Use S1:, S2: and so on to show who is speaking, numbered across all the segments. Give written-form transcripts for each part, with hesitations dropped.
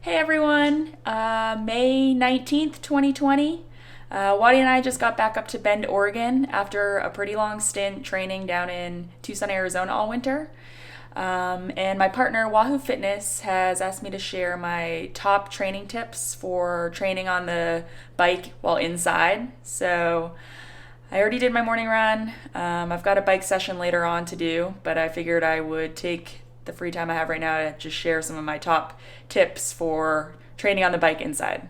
S1: Hey everyone, May 19th, 2020. Waddy and I just got back up to Bend, Oregon after a pretty long stint training down in Tucson, Arizona all winter. And my partner, Wahoo Fitness, has asked me to share my top training tips for training on the bike while inside. So I already did my morning run. I've got a bike session later on to do, but I figured I would take the free time I have right now to just share some of my top tips for training on the bike inside.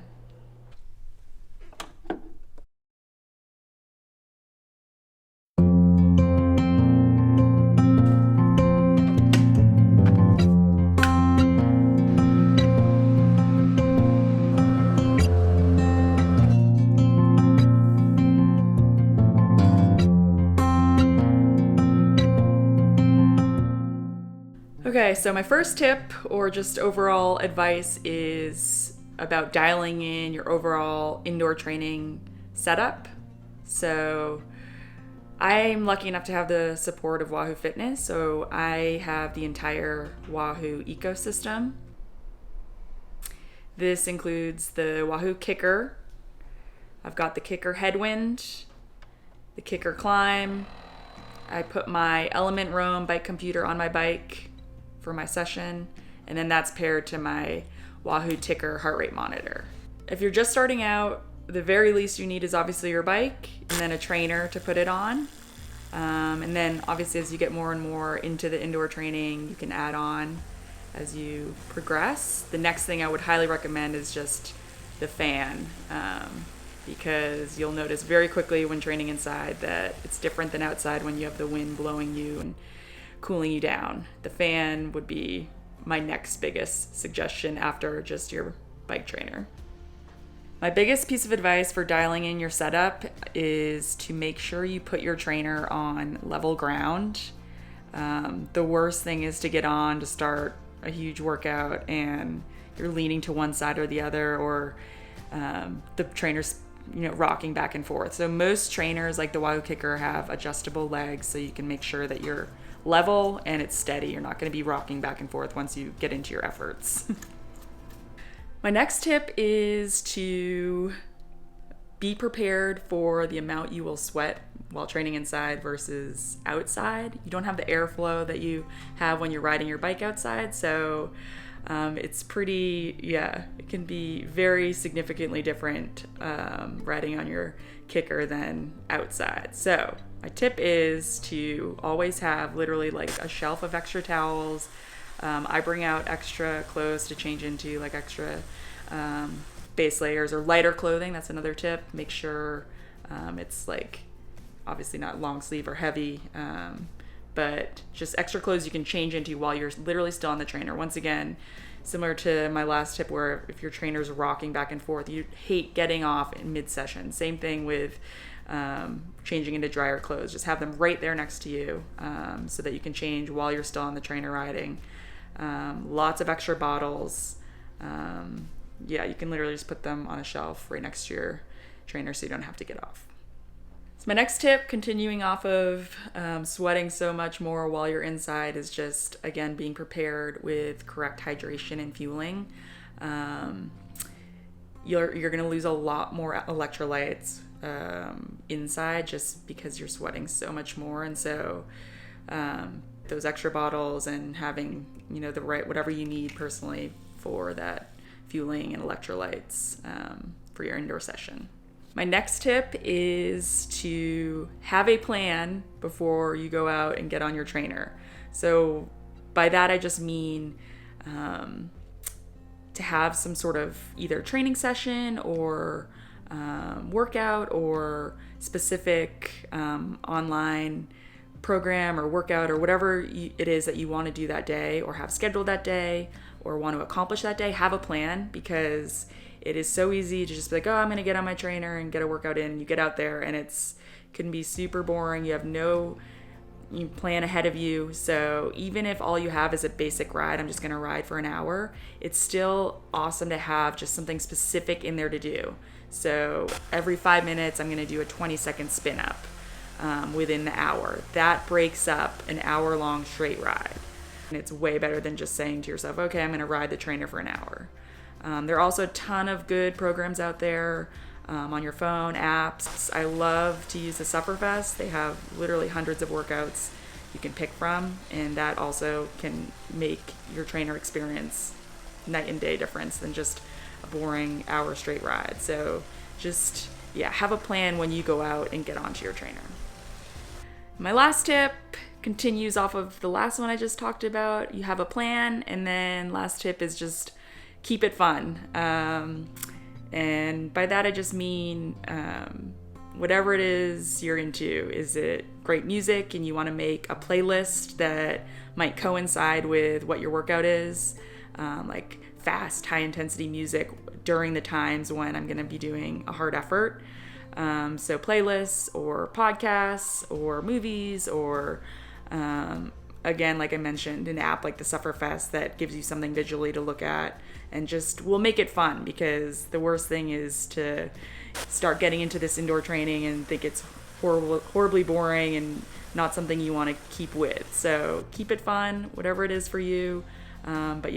S1: Okay, so my first tip or just overall advice is about dialing in your overall indoor training setup. So I'm lucky enough to have the support of Wahoo Fitness, so I have the entire Wahoo ecosystem. This includes the Wahoo Kicker. I've got the Kicker Headwind, the Kicker Climb. I put my Element Roam bike computer on my bike for my session, and then that's paired to my Wahoo Ticker heart rate monitor. If you're just starting out, the very least you need is obviously your bike and then a trainer to put it on. And then obviously as you get more and more into the indoor training, you can add on as you progress. The next thing I would highly recommend is just the fan, because you'll notice very quickly when training inside that it's different than outside when you have the wind blowing you and cooling you down. The fan would be my next biggest suggestion after just your bike trainer. My biggest piece of advice for dialing in your setup is to make sure you put your trainer on level ground. The worst thing is to get on to start a huge workout and you're leaning to one side or the other, or the trainer's rocking back and forth. So most trainers like the Wahoo Kicker have adjustable legs, so you can make sure that you're level and it's steady. You're not going to be rocking back and forth once you get into your efforts. My next tip is to be prepared for the amount you will sweat while training inside versus outside. You don't have the airflow that you have when you're riding your bike outside, so it's it can be very significantly different riding on your Kicker than outside. So my tip is to always have literally like a shelf of extra towels. I bring out extra clothes to change into, like extra base layers or lighter clothing. That's another tip. Make sure it's like obviously not long sleeve or heavy, but just extra clothes you can change into while you're literally still on the trainer. Once again, similar to my last tip where if your trainer's rocking back and forth, you hate getting off in mid-session. Same thing with changing into drier clothes. Just have them right there next to you so that you can change while you're still on the trainer riding. Lots of extra bottles. You can literally just put them on a shelf right next to your trainer so you don't have to get off. So my next tip, continuing off of sweating so much more while you're inside, is just, again, being prepared with correct hydration and fueling. You're going to lose a lot more electrolytes inside just because you're sweating so much more. And so those extra bottles and having, the right, whatever you need personally for that fueling and electrolytes for your indoor session. My next tip is to have a plan before you go out and get on your trainer. So by that, I just mean to have some sort of either training session or workout or specific online program or workout or whatever it is that you want to do that day or have scheduled that day or want to accomplish that day. Have a plan, because it is so easy to just be like, oh, I'm going to get on my trainer and get a workout in. You get out there and it can be super boring. You have no plan ahead of you. So even if all you have is a basic ride, I'm just going to ride for an hour, it's still awesome to have just something specific in there to do. So every 5 minutes, I'm going to do a 20-second spin up within the hour. That breaks up an hour-long straight ride. And it's way better than just saying to yourself, okay, I'm going to ride the trainer for an hour. There are also a ton of good programs out there on your phone, apps. I love to use the Sufferfest. They have literally hundreds of workouts you can pick from, and that also can make your trainer experience night and day difference than just a boring hour straight ride. So just, have a plan when you go out and get onto your trainer. My last tip continues off of the last one I just talked about. You have a plan, and then last tip is just keep it fun. And by that I just mean whatever it is you're into. Is it great music and you want to make a playlist that might coincide with what your workout is? Like fast, high intensity music during the times when I'm going to be doing a hard effort. So playlists or podcasts or movies or again, like I mentioned, an app like the Sufferfest that gives you something visually to look at, and just will make it fun, because the worst thing is to start getting into this indoor training and think it's horribly boring and not something you want to keep with. So keep it fun, whatever it is for you. But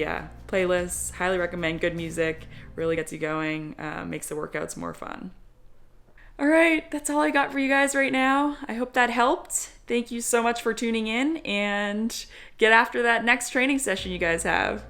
S1: playlists, highly recommend. Good music really gets you going, makes the workouts more fun. All right, that's all I got for you guys right now. I hope that helped. Thank you so much for tuning in, and get after that next training session you guys have.